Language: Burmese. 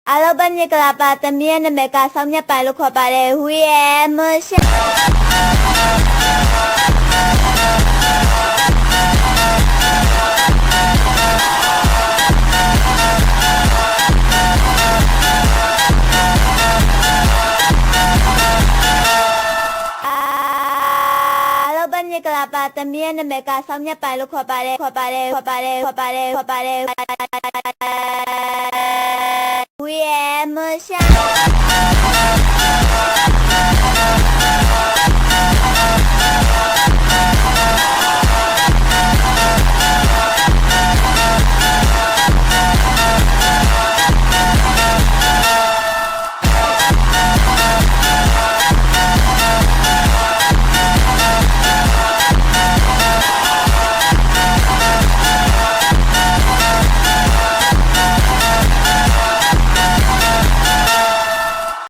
အားလုံးပဲမင်္ဂလာပါသမီးရဲ့နာမည်ကဆောင်းမြတ်ပိုင်လို့ခေါ်ပါတယ်ဟူရဲ့မရှာမင်္ဂလာပါသမီးရဲ့နာမည်ကဆောင်းမြတ်ပိုင်လို့ခေါ်ပါတယ်ဟူရဲ့မရှာ